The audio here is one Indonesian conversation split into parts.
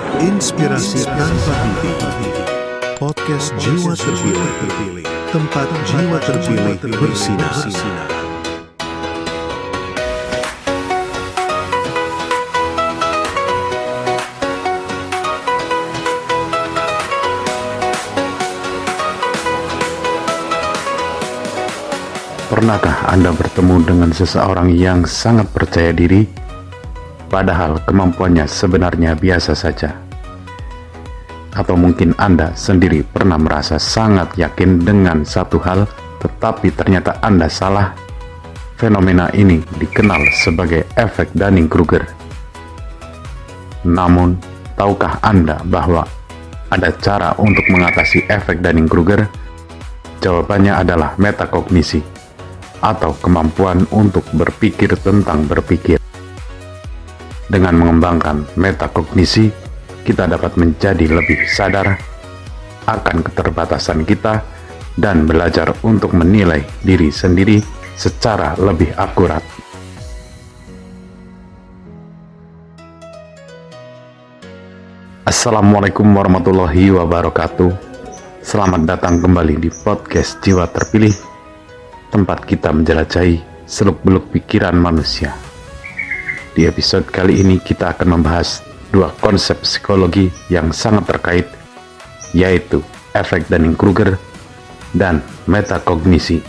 Inspirasi tanpa henti. Podcast Jiwa Terpilih. Tempat jiwa terpilih bersinar. Pernahkah Anda bertemu dengan seseorang yang sangat percaya diri, padahal kemampuannya sebenarnya biasa saja? Atau mungkin Anda sendiri pernah merasa sangat yakin dengan satu hal, tetapi ternyata Anda salah? Fenomena ini dikenal sebagai efek Dunning-Kruger. Namun, tahukah Anda bahwa ada cara untuk mengatasi efek Dunning-Kruger? Jawabannya adalah metakognisi, atau kemampuan untuk berpikir tentang berpikir. Dengan mengembangkan metakognisi, kita dapat menjadi lebih sadar akan keterbatasan kita dan belajar untuk menilai diri sendiri secara lebih akurat. Assalamualaikum warahmatullahi wabarakatuh. Selamat datang kembali di podcast Jiwa Terpilih, tempat kita menjelajahi seluk-beluk pikiran manusia. Di episode kali ini kita akan membahas dua konsep psikologi yang sangat terkait, yaitu efek Dunning-Kruger dan metakognisi.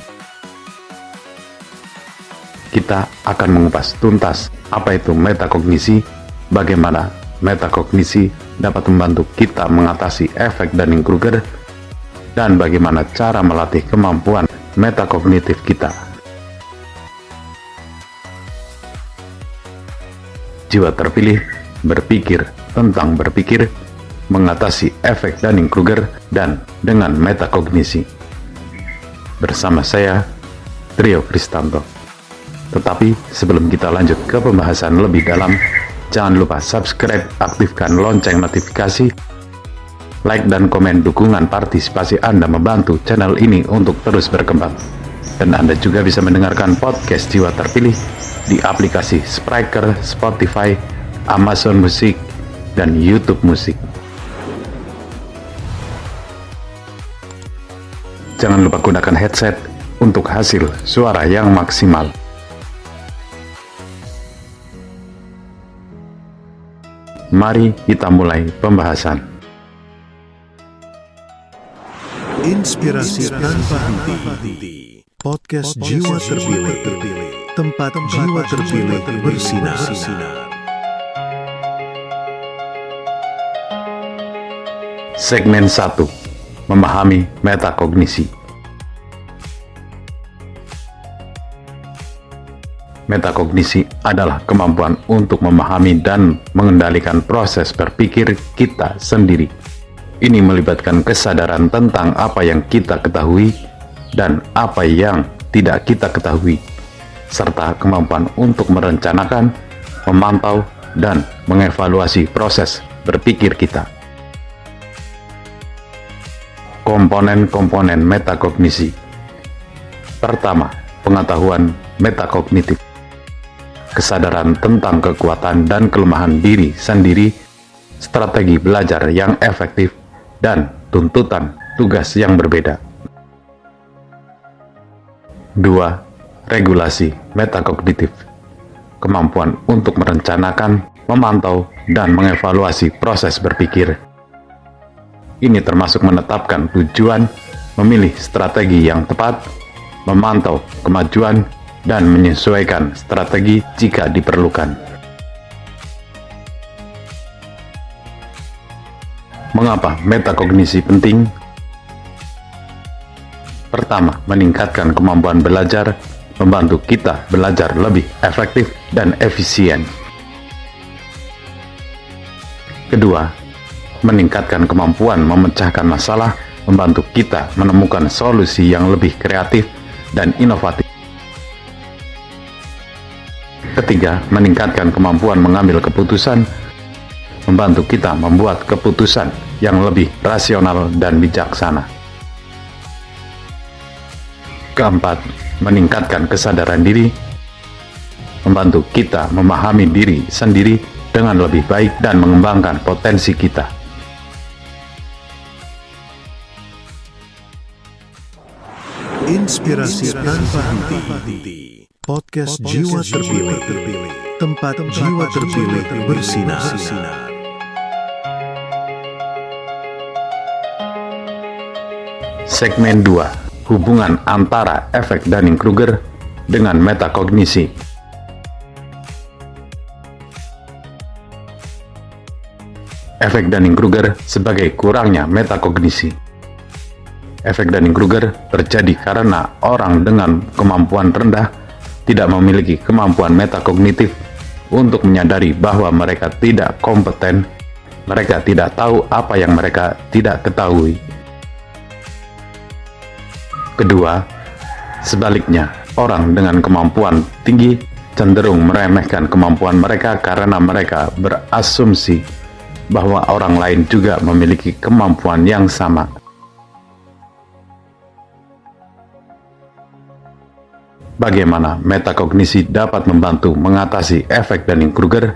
Kita akan mengupas tuntas apa itu metakognisi, bagaimana metakognisi dapat membantu kita mengatasi efek Dunning-Kruger, dan bagaimana cara melatih kemampuan metakognitif kita. Jiwa Terpilih berpikir tentang berpikir, mengatasi efek Dunning-Kruger, dan dengan metakognisi. Bersama saya, Trio Kristanto. Tetapi sebelum kita lanjut ke pembahasan lebih dalam, jangan lupa subscribe, aktifkan lonceng notifikasi, like dan komen. Dukungan partisipasi Anda membantu channel ini untuk terus berkembang. Dan Anda juga bisa mendengarkan podcast Jiwa Terpilih di aplikasi Spreaker, Spotify, Amazon Music, dan YouTube Musik. Jangan lupa gunakan headset untuk hasil suara yang maksimal. Mari kita mulai pembahasan. Inspirasi tanpa henti. Podcast Jiwa Terpilih. Tempat jiwa terpilih bersinar. Segmen 1. Memahami metakognisi. Metakognisi adalah kemampuan untuk memahami dan mengendalikan proses berpikir kita sendiri. Ini melibatkan kesadaran tentang apa yang kita ketahui dan apa yang tidak kita ketahui, serta kemampuan untuk merencanakan, memantau, dan mengevaluasi proses berpikir kita. Komponen-komponen metakognisi. Pertama, pengetahuan metakognitif. Kesadaran tentang kekuatan dan kelemahan diri sendiri, strategi belajar yang efektif, dan tuntutan tugas yang berbeda. 2. Regulasi metakognitif. Kemampuan untuk merencanakan, memantau, dan mengevaluasi proses berpikir. Ini termasuk menetapkan tujuan, memilih strategi yang tepat, memantau kemajuan, dan menyesuaikan strategi jika diperlukan. Mengapa metakognisi penting? Pertama, meningkatkan kemampuan belajar, membantu kita belajar lebih efektif dan efisien. Kedua, meningkatkan kemampuan memecahkan masalah, membantu kita menemukan solusi yang lebih kreatif dan inovatif. Ketiga, meningkatkan kemampuan mengambil keputusan, membantu kita membuat keputusan yang lebih rasional dan bijaksana. Keempat, meningkatkan kesadaran diri, membantu kita memahami diri sendiri dengan lebih baik dan mengembangkan potensi kita. Inspirasi tanpa henti. Podcast Jiwa Terpilih. Tempat jiwa terpilih bersinar. Segmen 2. Hubungan antara efek Dunning-Kruger dengan metakognisi. Efek Dunning-Kruger sebagai kurangnya metakognisi. Efek Dunning-Kruger terjadi karena orang dengan kemampuan rendah tidak memiliki kemampuan metakognitif untuk menyadari bahwa mereka tidak kompeten, mereka tidak tahu apa yang mereka tidak ketahui. Kedua, sebaliknya, orang dengan kemampuan tinggi cenderung meremehkan kemampuan mereka karena mereka berasumsi bahwa orang lain juga memiliki kemampuan yang sama. Bagaimana metakognisi dapat membantu mengatasi efek Dunning-Kruger?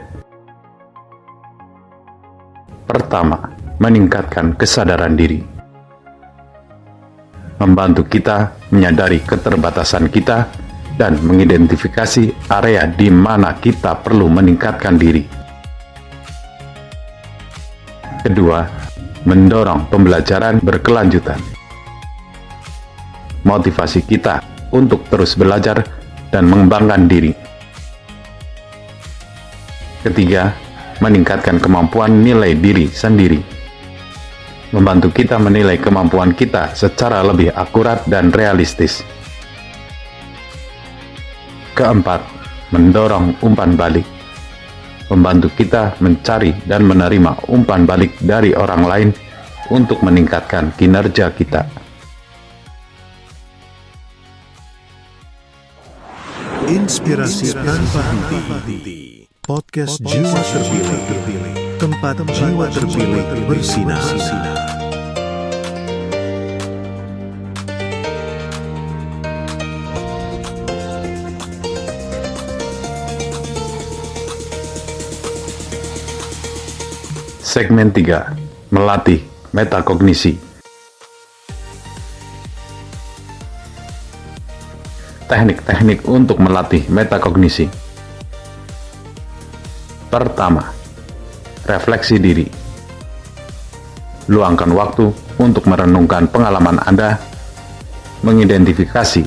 Pertama, meningkatkan kesadaran diri. Membantu kita menyadari keterbatasan kita dan mengidentifikasi area di mana kita perlu meningkatkan diri. Kedua, mendorong pembelajaran berkelanjutan. Motivasi kita untuk terus belajar dan mengembangkan diri. Ketiga, meningkatkan kemampuan nilai diri sendiri. Membantu kita menilai kemampuan kita secara lebih akurat dan realistis. Keempat, mendorong umpan balik. Membantu kita mencari dan menerima umpan balik dari orang lain untuk meningkatkan kinerja kita. Inspirasi tanpa henti. Podcast Jiwa Terpilih. Tempat jiwa terpilih bersinar. Segmen 3. Melatih metakognisi. Teknik-teknik untuk melatih metakognisi. Pertama, refleksi diri. Luangkan waktu untuk merenungkan pengalaman Anda, mengidentifikasi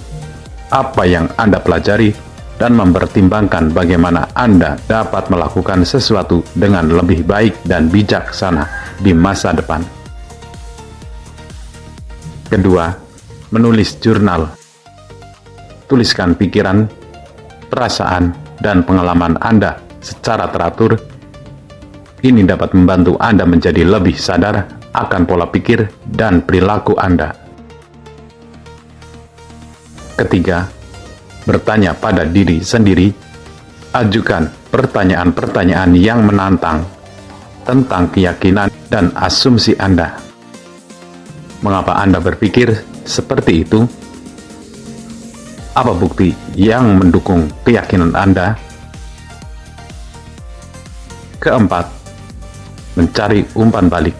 apa yang Anda pelajari, dan mempertimbangkan bagaimana Anda dapat melakukan sesuatu dengan lebih baik dan bijaksana di masa depan. Kedua, menulis jurnal. Tuliskan pikiran, perasaan, dan pengalaman Anda secara teratur. Ini dapat membantu Anda menjadi lebih sadar akan pola pikir dan perilaku Anda. Ketiga, bertanya pada diri sendiri. Ajukan pertanyaan-pertanyaan yang menantang tentang keyakinan dan asumsi Anda. Mengapa Anda berpikir seperti itu? Apa bukti yang mendukung keyakinan Anda? Keempat, mencari umpan balik.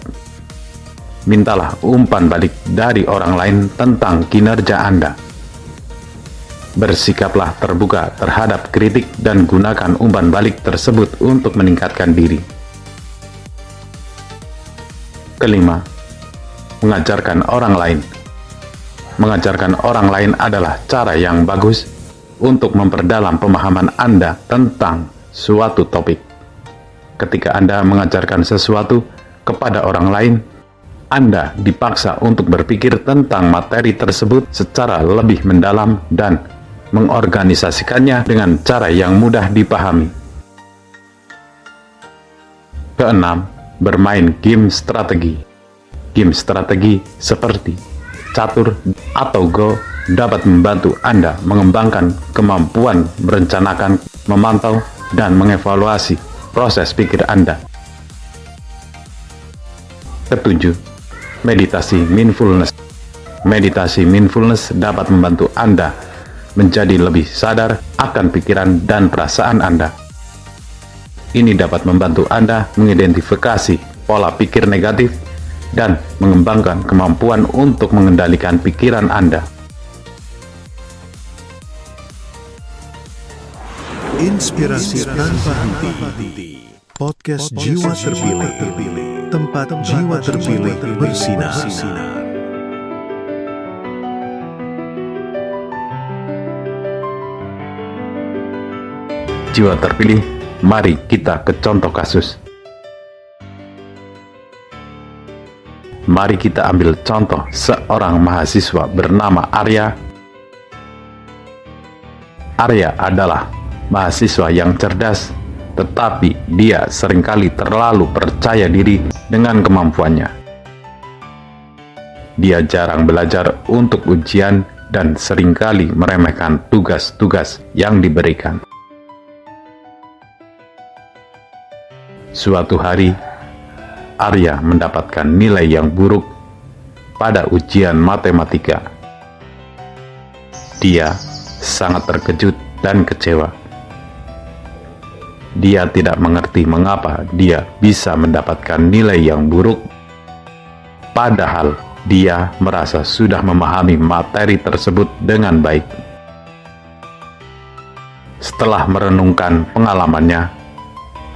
Mintalah umpan balik dari orang lain tentang kinerja Anda. Bersikaplah terbuka terhadap kritik dan gunakan umpan balik tersebut untuk meningkatkan diri. Kelima, mengajarkan orang lain. Mengajarkan orang lain adalah cara yang bagus untuk memperdalam pemahaman Anda tentang suatu topik. Ketika Anda mengajarkan sesuatu kepada orang lain, Anda dipaksa untuk berpikir tentang materi tersebut secara lebih mendalam dan mengorganisasikannya dengan cara yang mudah dipahami. Keenam, bermain game strategi. Game strategi seperti catur atau Go dapat membantu Anda mengembangkan kemampuan merencanakan, memantau, dan mengevaluasi proses pikir Anda. Ketujuh, meditasi mindfulness. Meditasi mindfulness dapat membantu Anda menjadi lebih sadar akan pikiran dan perasaan Anda. Ini dapat membantu Anda mengidentifikasi pola pikir negatif dan mengembangkan kemampuan untuk mengendalikan pikiran Anda. Inspirasi tanpa henti. Podcast Jiwa Terpilih. Tempat jiwa terpilih bersinar. Jiwa terpilih, mari kita ke contoh kasus. Mari kita ambil contoh seorang mahasiswa bernama Arya. Arya adalah mahasiswa yang cerdas, tetapi dia seringkali terlalu percaya diri dengan kemampuannya. Dia jarang belajar untuk ujian dan seringkali meremehkan tugas-tugas yang diberikan. Suatu hari, Arya mendapatkan nilai yang buruk pada ujian matematika. Dia sangat terkejut dan kecewa. Dia tidak mengerti mengapa dia bisa mendapatkan nilai yang buruk, padahal dia merasa sudah memahami materi tersebut dengan baik. Setelah merenungkan pengalamannya,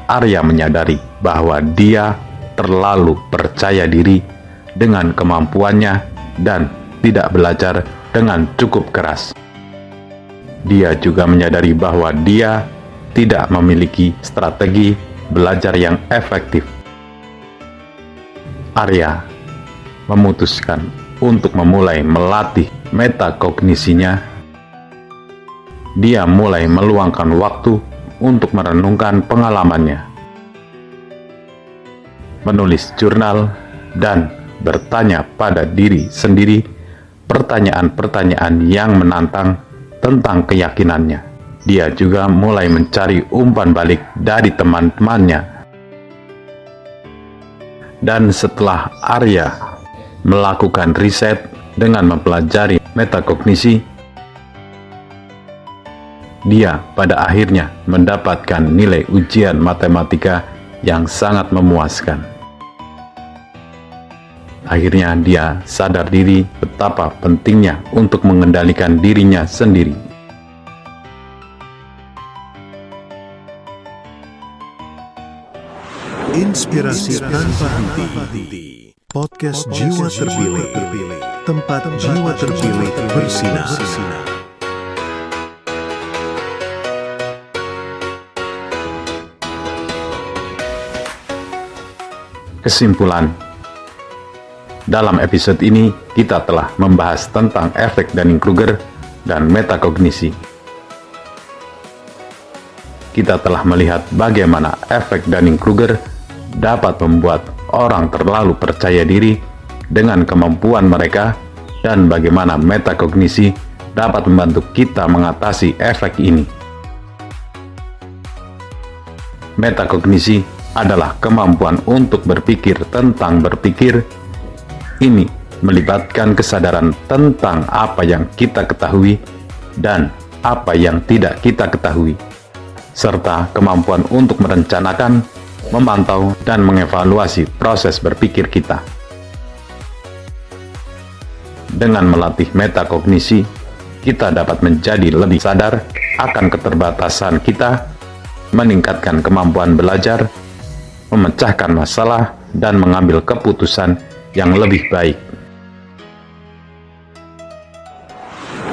Arya menyadari bahwa dia terlalu percaya diri dengan kemampuannya dan tidak belajar dengan cukup keras. Dia juga menyadari bahwa dia tidak memiliki strategi belajar yang efektif. Arya memutuskan untuk memulai melatih metakognisinya. Dia mulai meluangkan waktu untuk merenungkan pengalamannya, menulis jurnal, dan bertanya pada diri sendiri pertanyaan-pertanyaan yang menantang tentang keyakinannya. Dia juga mulai mencari umpan balik dari teman-temannya. Dan setelah Arya melakukan riset dengan mempelajari metakognisi, dia pada akhirnya mendapatkan nilai ujian matematika yang sangat memuaskan. Akhirnya dia sadar diri betapa pentingnya untuk mengendalikan dirinya sendiri. Inspirasi tanpa henti. Podcast Jiwa Terpilih. Tempat jiwa terpilih bersinar. Kesimpulan. Dalam episode ini, kita telah membahas tentang efek Dunning-Kruger dan metakognisi. Kita telah melihat bagaimana efek Dunning-Kruger dapat membuat orang terlalu percaya diri dengan kemampuan mereka dan bagaimana metakognisi dapat membantu kita mengatasi efek ini. Metakognisi adalah kemampuan untuk berpikir tentang berpikir. Ini melibatkan kesadaran tentang apa yang kita ketahui dan apa yang tidak kita ketahui, serta kemampuan untuk merencanakan, memantau, dan mengevaluasi proses berpikir kita. Dengan melatih metakognisi, kita dapat menjadi lebih sadar akan keterbatasan kita, meningkatkan kemampuan belajar, memecahkan masalah, dan mengambil keputusan yang lebih baik.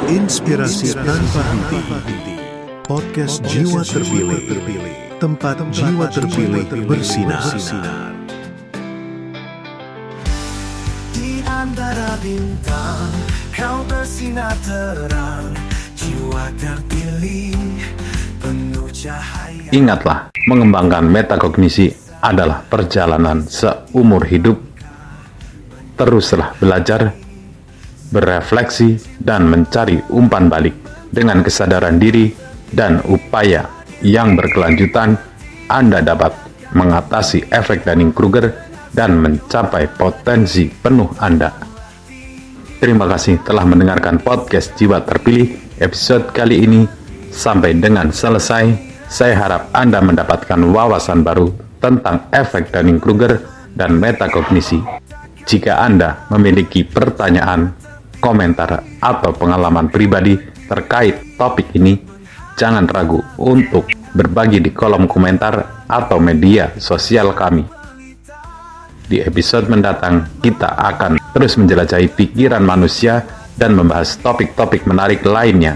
Inspirasi tanpa henti. Podcast Jiwa Terpilih. Tempat jiwa terpilih bersinar. Di antara bintang, kau bersinar terang. Jiwa terpilih, penuh cahaya. Ingatlah, mengembangkan metakognisi adalah perjalanan seumur hidup. Teruslah belajar, berefleksi, dan mencari umpan balik dengan kesadaran diri dan upaya yang berkelanjutan. Anda dapat mengatasi efek Dunning-Kruger dan mencapai potensi penuh Anda. Terima kasih telah mendengarkan podcast Jiwa Terpilih episode kali ini. Sampai dengan selesai, Saya harap Anda mendapatkan wawasan baru tentang efek Dunning-Kruger dan metakognisi. Jika Anda memiliki pertanyaan, komentar, atau pengalaman pribadi terkait topik ini, jangan ragu untuk berbagi di kolom komentar atau media sosial kami. Di episode mendatang, kita akan terus menjelajahi pikiran manusia dan membahas topik-topik menarik lainnya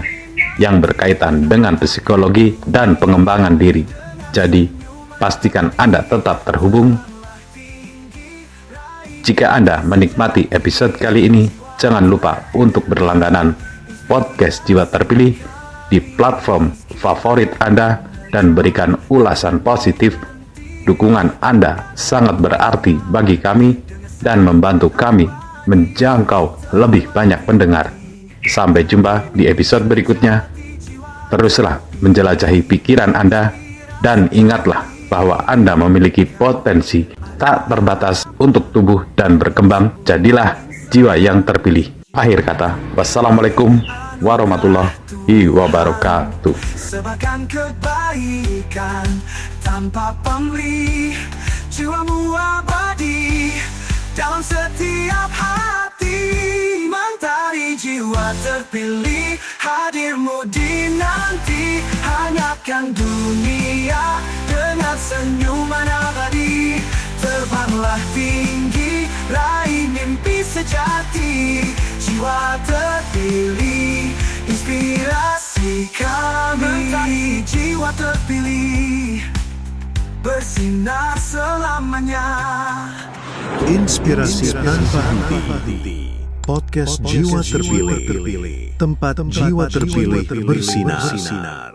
yang berkaitan dengan psikologi dan pengembangan diri. Jadi, pastikan Anda tetap terhubung. Jika Anda menikmati episode kali ini, jangan lupa untuk berlangganan podcast Jiwa Terpilih di platform favorit Anda dan berikan ulasan positif. Dukungan Anda sangat berarti bagi kami dan membantu kami menjangkau lebih banyak pendengar. Sampai jumpa di episode berikutnya. Teruslah menjelajahi pikiran Anda dan ingatlah bahwa Anda memiliki potensi tak terbatas untuk tumbuh dan berkembang. Jadilah jiwa yang terpilih. Akhir kata, wassalamualaikum warahmatullahi wabarakatuh. Sebarkan kebaikan tanpa pamrih, jiwamu abadi dalam setiap hati. Mentari jiwa terpilih, hadirmu dinanti. Hangatkan dunia dengan senyuman abadi. Terbanglah tinggi, raih mimpi sejati. Jiwa terpilih, inspirasi kami. Mentari jiwa terpilih, bersinar selamanya. Inspirasi tanpa henti. Podcast Jiwa Terpilih. Tempat jiwa terpilih bersinar.